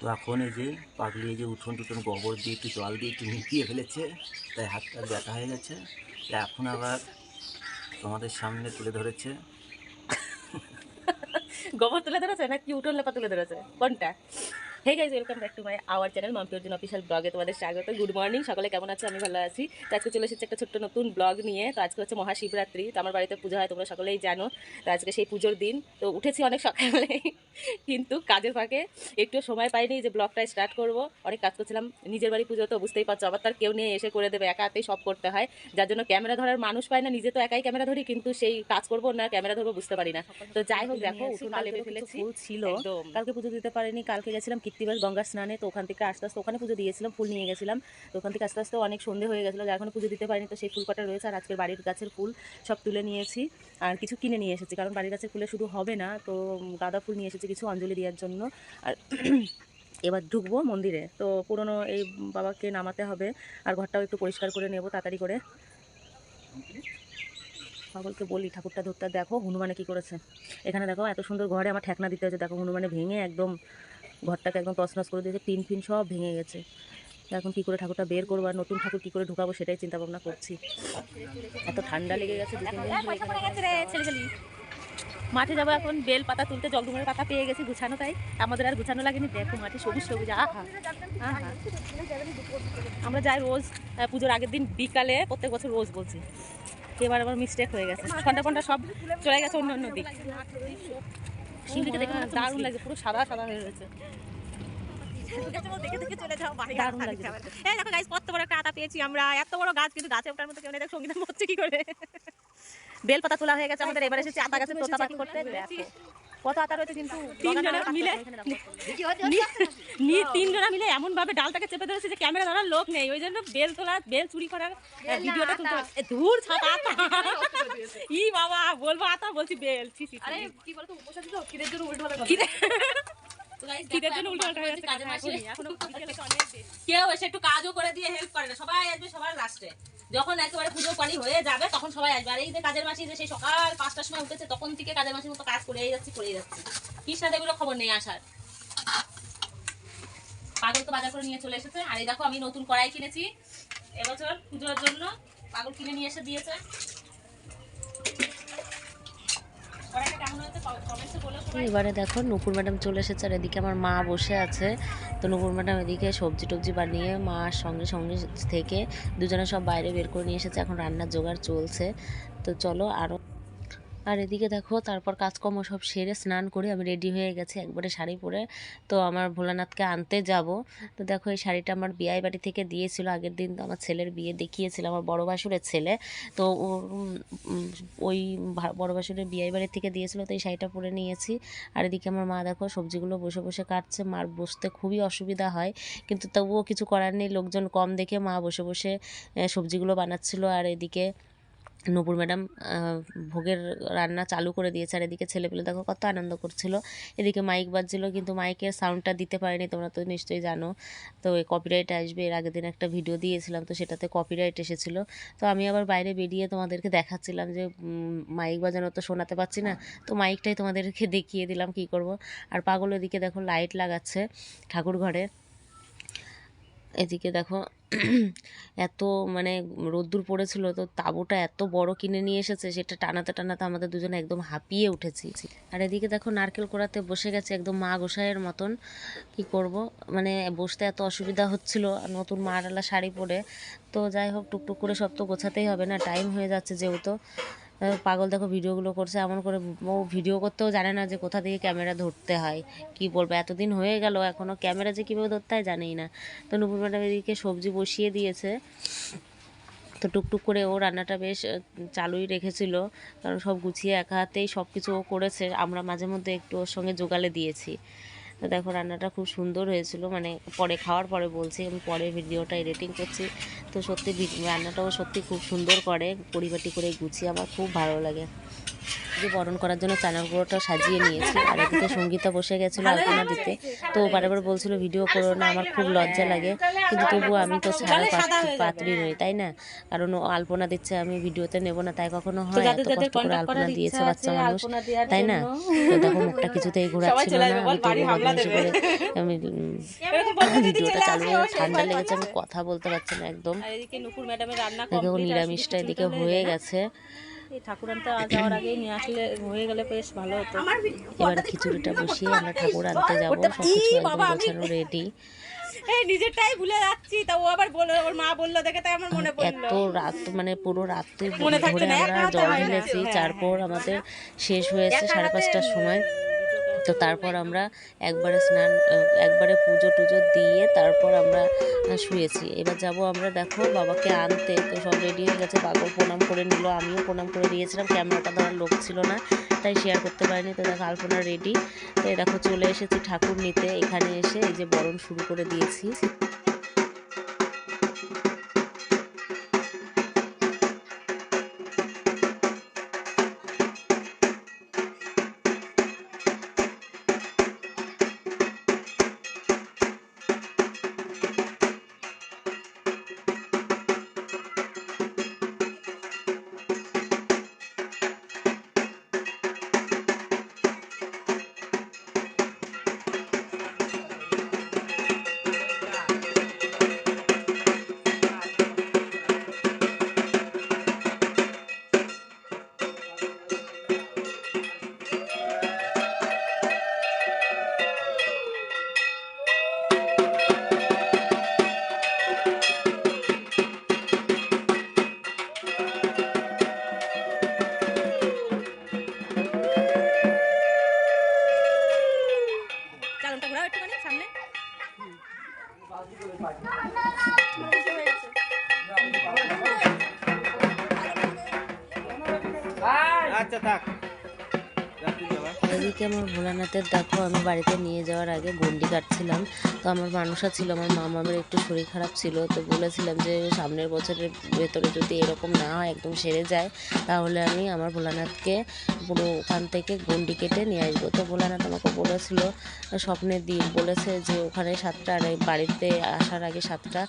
তো এখন এই যে পাগলি এই যে উঠোন টুঠোন গোবর দিয়ে একটু জল দিয়ে একটু নিপিয়ে ফেলেছে, তাই হাতটা ব্যথা হয়ে গেছে। তাই এখন আবার তোমাদের সামনে তুলে ধরেছে। গোবর তুলে ধরেছে নাকি উঠোন লেপা তুলে ধরেছে, কোনটা? Hey guys, welcome back to my our channel Mampi Arjun official ব্লগে তোমাদের স্বাগত। গুড মর্নিং, সকলে কেমন আছো? আমি ভালো আছি। তো আজকে চলে এসেছি একটা ছোট্ট নতুন ব্লগ নিয়ে। তো আজকে হচ্ছে মহাশিবরাত্রি, তো আমার বাড়িতে পুজো হয়, তোমরা সকলেই জানো। তো আজকে সেই পুজোর দিন, তো উঠেছি অনেক সকালে, কিন্তু কাজের ফাঁকে একটু সময় পাইনি যে ব্লগটা স্টার্ট করব। অনেক কাজ করছিলাম, নিজের বাড়ি পুজো তো বুঝতেই পারছো, আবার তার কেউ নিয়ে এসে করে দেবে, একা হাতেই সব করতে হয়, যার জন্য ক্যামেরা ধরার মানুষ পায় না। নিজে তো একাই ক্যামেরা ধরি, কিন্তু সেই কাজ করবো না ক্যামেরা ধরবো বুঝতে পারি না। তো যাই হোক, দেখো উঠোনটা লেপে ফেলেছি, ফুল ছিল, কালকে পুজো দিতে পারিনি। কালকে গেছিলাম কীর্তিবাস গঙ্গা স্নানে, তো ওখান থেকে আস্তে আস্তে ওখানে পুজো দিয়েছিলাম, ফুল নিয়ে গেছিলাম। তো ওখান থেকে আস্তে আস্তে অনেক সন্ধে হয়ে গেছিলো, যার এখন পুজো দিতে পারিনি। তো সেই ফুল কটা রয়েছে, আর আজকের বাড়ির গাছের ফুল সব তুলে নিয়েছি, আর কিছু কিনে নিয়ে এসেছি, কারণ বাড়ির গাছের ফুলে শুধু হবে না। তো গাঁদা ফুল নিয়ে এসেছি কিছু অঞ্জলি দেওয়ার জন্য। আর এবার ঢুকবো মন্দিরে, তো পুরনো এই বাবাকে নামাতে হবে, আর ঘরটাও একটু পরিষ্কার করে নেব তাড়াতাড়ি করে। পাগলকে বলি ঠাকুরটা ধরতে। দেখো হনুমানে কি করেছে, এখানে দেখো এত সুন্দর ঘরে আমার ঠেকনা দিতে হয়েছে। দেখো হনুমানে ভেঙে একদম ঘরটাকে একদম তছনছ করে দিয়েছে, টিন ফিন সব ভেঙে গেছে। এখন কি করে ঠাকুরটা বের করবো, আর নতুন ঠাকুর কি করে ঢুকাবো সেটাই চিন্তা ভাবনা করছি। এত ঠান্ডা লেগে গেছে, 2-3 দিন মাঠে যাবো এখন বেল পাতা তুলতে, জলডুমের পাতা পেয়ে গেছি গুছানো, তাই আমাদের আর গুছানো লাগেনি। দেখো মাঠে সবুজ সবুজ, আহা আহা। আমরা যাই রোজ পুজোর আগের দিন বিকালে, প্রত্যেক বছর রোজ বলছি, এবার আমার মিস্টেক হয়ে গেছে, ঘন্টা ঘন্টা সব চলে গেছে অন্য অন্য দিক। শিউলিকে দেখে দারুণ লাগছে, পুরো সাদা সাদা হয়ে রয়েছে, বেল পাতা তোলা হয়ে গেছে আমাদের। এবার এসেছি আতা গাছের তোতা পাখি করতে। কত আতা রয়েছে, কিন্তু তিনজনা মিলে এমন ভাবে ডালটাকে চেপে ধরেছে যে ক্যামেরা ধরার লোক নেই, ওই জন্য বেল তোলা, বেল চুরি করার ভিডিওটা তুলতে দূর ছাতা ই বাবা, বলবো আতা বলছি বেল। কি বলতো, খিদের জন্য উল্টো কেউ এসে একটু কাজও করে দিয়ে হেল্প করে না, সবাই আসবে সবার লাস্টে, যখন একেবারে পুজো পানি হয়ে যাবে তখন সবাই আসবে। আর এই যে কাজের মাসি যে সেই সকাল 5টার সময় উঠেছে, তখন থেকে কাজের মাসির মতো কাজ করেই যাচ্ছি। কৃষ্ণা দেবীরও খবর নেই আসার। পাগল তো বাজার করে নিয়ে চলে এসেছে। আর এই দেখো আমি নতুন কড়াই কিনেছি এবছর পুজোর জন্য, পাগল কিনে নিয়ে এসে দিয়েছে। এবারে দেখো নূপুর ম্যাডাম চলে এসেছে, আর এদিকে আমার মা বসে আছে। তো নূপুর ম্যাডাম এদিকে সবজি টবজি বানিয়ে মার সঙ্গে সঙ্গে থেকে দুজনে সব বাইরে বের করে নিয়ে এসেছে, এখন রান্নার জোগাড় চলছে। তো চলো আরও। আর এদিকে দেখো তারপর কাজকর্ম সব সেরে স্নান করে আমি রেডি হয়ে গেছি একবারে শাড়ি পরে। তো আমার ভোলানাথকে আনতে যাব। তো দেখো এই শাড়িটা আমার বিয়ে বাড়ি থেকে দিয়েছিল আগের দিন, তো আমার ছেলের বিয়ে দেখিয়েছিল আমার বড় ভাসুরের ছেলে। তো ওই বড় ভাসুরের বিয়ে বাড়ি থেকে দিয়েছিল, তো এই শাড়িটা পরে নিয়েছি। আর এদিকে আমার মা দেখো সবজিগুলো বসে বসে কাটছে। মার বসতে খুবই অসুবিধা হয়, কিন্তু তবুও কিছু করার নেই, লোকজন কম দেখে মা বসে বসে সবজিগুলো বানাচ্ছিল। আর এদিকে নূপুর ম্যাডাম ভোগের রান্না চালু করে দিয়েছে। আর এদিকে ছেলেপেলে দেখো কত আনন্দ করছিল। এদিকে মাইক বাজছিল, কিন্তু মাইকের সাউন্ডটা দিতে পারিনি, তোমরা তো নিশ্চয়ই জানো। তো এই কপিরাইট আসবে, এর আগের দিন একটা ভিডিও দিয়েছিলাম, তো সেটাতে কপিরাইট এসেছিলো। তো আমি আবার বাইরে বেরিয়ে তোমাদেরকে দেখাচ্ছিলাম যে মাইক বাজানো তো শোনাতে পারছি না, তো মাইকটাই তোমাদেরকে দেখিয়ে দিলাম কি করব। আর পাগল এদিকে দেখো লাইট লাগাচ্ছে ঠাকুর ঘরে। এদিকে দেখো এত মানে রোদ্দুর পড়েছিল, তো তাঁবুটা এত বড় কিনে নিয়ে এসেছে, সেটা টানাতে টানাতে আমাদের দুজনে একদম হাঁপিয়ে উঠেছি। আর এদিকে দেখো নারকেল কোড়াতে বসে গেছে একদম মা গোসাইয়ের মতন। কি করব, মানে বসতে এত অসুবিধা হচ্ছিল নতুন মারালা শাড়ি পরে। তো যাই হোক, টুকটুক করে সব তো গোছাতেই হবে না, টাইম হয়ে যাচ্ছে যেহেতু। পাগল দেখো ভিডিওগুলো করছে এমন করে, ও ভিডিও করতেও জানে না যে কোথা থেকে ক্যামেরা ধরতে হয়। কি বলবো, এতদিন হয়ে গেল এখনও ক্যামেরা যে কীভাবে ধরতে হয় জানেই না। তো নূপুর ম্যাডাম এদিকে সবজি বসিয়ে দিয়েছে। তো টুকটুক করে ও রান্নাটা বেশ চালুই রেখেছিল, কারণ সব গুছিয়ে একা হাতেই সব কিছু ও করেছে, আমরা মাঝে মধ্যে একটু ওর সঙ্গে জোগালে দিয়েছি। তো দেখো রান্নাটা খুব সুন্দর হয়েছিল, মানে পরে খাওয়ার পরে বলছি, আমি পরে ভিডিওটা এডিটিং করছি। তো সত্যি রান্নাটাও সত্যি খুব সুন্দর করে, পরিপাটি করে গুছিয়ে আমার খুব ভালো লাগে। যে বরণ করার জন্য চানার গুঁড়োটা সাজিয়ে নিয়েছি। আর এদিকে সঙ্গীতা বসে গেছিলো আলপনা দিতে, তো বারবার বলছিল ভিডিও করো না, আমার খুব লজ্জা লাগে, কিন্তু তবুও আমি তো ছাড়া পাত্রী নই, তাই না? কারণ ও আলপনা দিচ্ছে, আমি ভিডিওতে নেব না, তাই কখনো হয়? এত কষ্ট করে আলপনা দিয়েছে বাচ্চা মানুষ, তাই না? তো দেখো মুখটা কিছুতেই ঘোরাচ্ছিল না, আমি তবু বদমাইশি করে আমি ভিডিওটা চালু হয়ে ঠান্ডা লেগেছে, আমি কথা বলতে পারছি না একদম। এদিকে নুপুর ম্যাডামের রান্না দেখো নিরামিষটা এদিকে হয়ে গেছে, এই ঠাকুর আনতে যাওয়ার আগেই নিয়ে আসলে হয়ে গেলে বেশ ভালো হতো। এবারে খিচুড়িটা বসিয়ে আমরা ঠাকুর আনতে যাবো, সবকিছু একদম গোছানো রেডি। এই নিজেরটাই ভুলে যাচ্ছি, তা ও আবার বললো, ওর মা বললো দেখে তাই আমার মনে পড়লো। এত রাত মানে পুরো রাত্রি ধরে আমরা জল ঢেলেছি, তারপর আমাদের শেষ হয়েছে 5:30টার সময়। তো তারপর আমরা একবারে পুজো টুজো দিয়ে তারপর আমরা শুয়েছি। এবার যাব আমরা দেখো বাবাকে আনতে, তো সব রেডি হয়ে গেছে, পাগল প্রণাম করে নিল, আমিও প্রণাম করে দিয়েছিলাম, ক্যামেরাটা ধরার লোক ছিল না তাই শেয়ার করতে পারিনি। তো দেখো আলপনা রেডি, তো দেখো চলে এসেছি ঠাকুর নিতে, এখানে এসে এই যে বরণ শুরু করে দিয়েছি। চালনটা ঘোরাও একটুখানি সামনে। আচ্ছা থাক। এদিকে আমার ভোলানাথের দেখো আমি বাড়িতে নিয়ে যাওয়ার আগে গন্ডি কাটছিলাম। তো আমার মানুষা ছিল, আমার মামামের একটু শরীর খারাপ ছিল, তো বলেছিলাম যে সামনের বছরের ভেতরে যদি এরকম না হয়, একদম সেরে যায়, তাহলে আমি আমার ভোলানাথকে পুরো ওখান থেকে গন্ডি কেটে নিয়ে আসবো। তো ভোলানাথ আমাকে বলেছিল, স্বপ্নে বলেছে যে ওখানে 7টা, আর বাড়িতে আসার আগে 7টা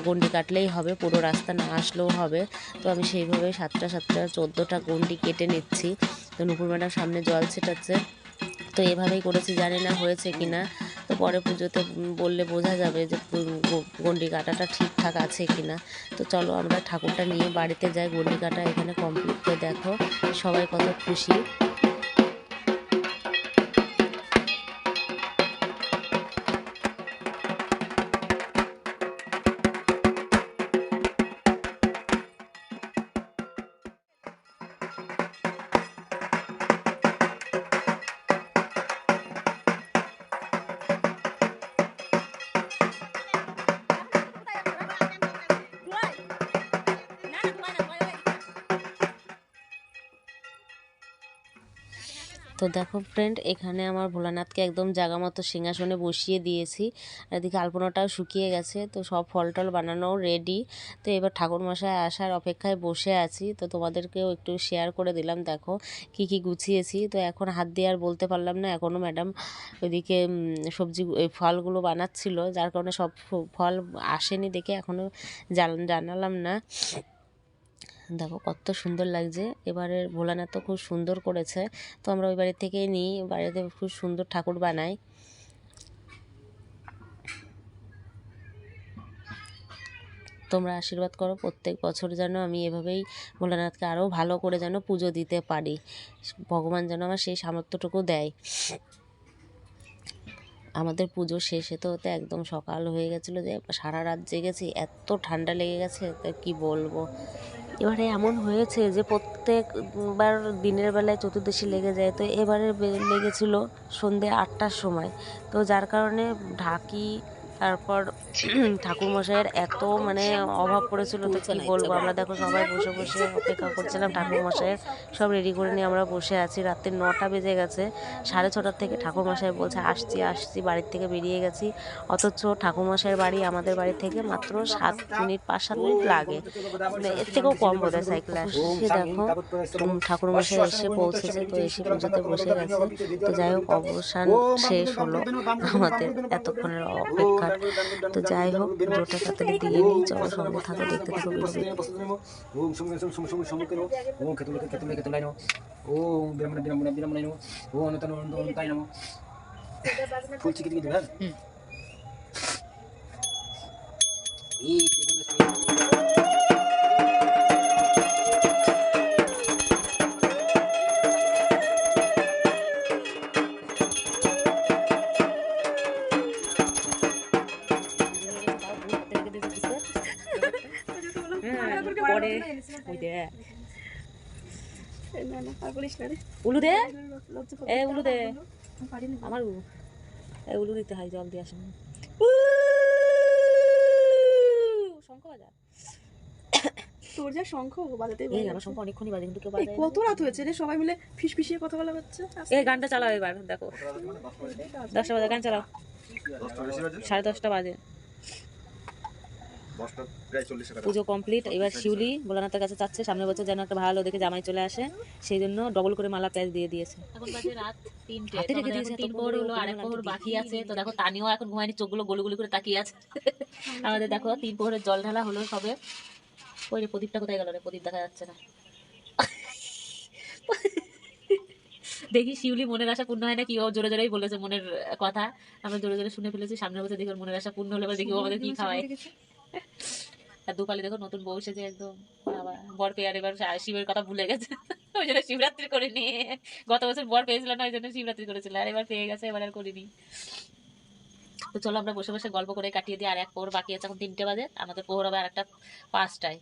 গন্ডি কাটলেই হবে, পুরো রাস্তা না আসলেও হবে। তো আমি সেইভাবে 7টা 14টা গন্ডি কেটে নিচ্ছি। তো নুপুর ম্যাডাম সামনে জল ছেটাচ্ছে, তো এভাবেই করেছি, জানি না হয়েছে কি না। তো পরে পুজোতে বললে বোঝা যাবে যে গন্ডি কাটাটা ঠিকঠাক আছে কি না। তো চলো আমরা ঠাকুরটা নিয়ে বাড়িতে যাই, গন্ডি কাটা এখানে কমপ্লিট করে দেখো সবাই কত খুশি। তো দেখো ফ্রেন্ড, এখানে আমার ভোলানাথকে একদম জায়গা মতো সিংহাসনে বসিয়ে দিয়েছি। আর এদিকে আলপনাটাও শুকিয়ে গেছে, তো সব ফল টল বানানো রেডি। তো এবার ঠাকুরমশাই আসার অপেক্ষায় বসে আছি। তো তোমাদেরকেও একটু শেয়ার করে দিলাম, দেখো কি কি গুছিয়েছি। তো এখন হাত দিয়ে আর বলতে পারলাম না, এখনও ম্যাডাম ওইদিকে সবজি ফলগুলো বানাচ্ছিল, যার কারণে সব ফল আসেনি দেখে এখনও জানালাম না। দেখো কত সুন্দর লাগছে, এবারের ভোলানাথ তো খুব সুন্দর করেছে। তো আমরা ওই বাড়ি থেকেই নিই, বাড়িতে খুব সুন্দর ঠাকুর বানাই। তোমরা আশীর্বাদ করো প্রত্যেক বছর যেন আমি এভাবেই ভোলানাথকে আরও ভালো করে যেন পুজো দিতে পারি, ভগবান যেন আমার সেই সামর্থ্যটুকু দেয়। আমাদের পুজো শেষ হতে হতে একদম সকাল হয়ে গেছিলো, যে সারা রাত জেগেছি, এত ঠান্ডা লেগে গেছে তো কি বলবো। এবারে এমন হয়েছে যে প্রত্যেকবার দিনের বেলায় চতুর্দশী লেগে যায়, তো এবারে লেগেছিল সন্ধ্যে 8টার সময়। তো যার কারণে ঢাকি তারপর ঠাকুরমশাইয়ের এত মানে অভাব পড়েছিল তো কি বলবো, আমরা দেখো সবাই বসে বসে অপেক্ষা করছিলাম ঠাকুরমশাইয়ের। সব রেডি করে নিয়ে আমরা বসে আছি, রাত্রি 9টা বেজে গেছে। 6:30টার থেকে ঠাকুরমশাই বলছে আসছি আসছি, বাড়ির থেকে বেরিয়ে গেছি। অথচ ঠাকুরমশাইয়ের বাড়ি আমাদের বাড়ি থেকে মাত্র 7 মিনিট 5-7 মিনিট লাগে, এর থেকেও কম বোধ হয় সাইকেলে আসে। দেখো ঠাকুরমশাই এসে পৌঁছেছে, তো এসে পুজোতে বসে গেছে। তো যাই হোক অবসান শেষ হলো আমাদের এতক্ষণের অপেক্ষা। তো যাই হোক পুজোটা তাড়াতাড়ি দিয়ে নিই, চলো সঙ্গে থাকো, দেখতে থাকো ভিডিও। পরে ওই দে উলু দে, এ উলু দে আমার উলু দিতে হয়, জল দিয়ে আসেন শঙ্খ বাজা। তোর যা শঙ্খ বাজাতে এই আমার শঙ্খ অনেকক্ষণই বাজে, কিন্তু কেউ এই বাজে কত রাত হয়েছে রে, সবাই মিলে ফিসফিসিয়ে কথা বলা হচ্ছে। এই গানটা চালাও এবার, দেখো 10টা বাজে, গান চালাও। 10:30 বাজে, পুজো কমপ্লিট। এবার শিউলি ভোলানাথের কাছে চাচ্ছে সামনের বছর যেন একটা ভালো দেখে জামাই চলে আসে, সেই জন্য ডবল করে মালা প্রাইস দিয়ে দিয়েছে। এখন বাজে রাত 3টে, হাতে রেখে দিয়েছে, 3 প্রহর হলো, আর 1 প্রহর বাকি আছে। তো দেখো তানিও এখন ঘুমায়নি, চোখগুলো গলুগুলি করে তাকিয়ে আছে। আমাদের দেখো 3 প্রহরের জল ঢালা হলো সবে। ওই রে প্রদীপটা কোথায় গেল রে, প্রদীপ দেখা যাচ্ছে না। দেখি শিউলি মনের আশা পূর্ণ হয় না কি, ও জোরে জোরেই বলেছে মনের কথা, আমরা জোরে জোরে শুনে ফেলেছি। সামনের বছর দেখি ওর মনের আশা পূর্ণ হলে এবার দেখি ও আমাদের কি খাওয়ায়। আর দুপালি দেখো নতুন বউ সেজে একদম বাবা বর পেয়ার, এবার শিবের কথা ভুলে গেছে, ওই জন্য শিবরাত্রি করিনি। গত বছর বর পেয়েছিল না, ওই জন্য শিবরাত্রি করেছিল, আর এবার পেয়ে গেছে, এবার আর করিনি। তো চলো আমরা বসে বসে গল্প করে কাটিয়ে দিই। আর 1 প্রহর বাকি আছে, এখন 3টে বাজে, আমাদের প্রহর হবে আর একটা 5টায়।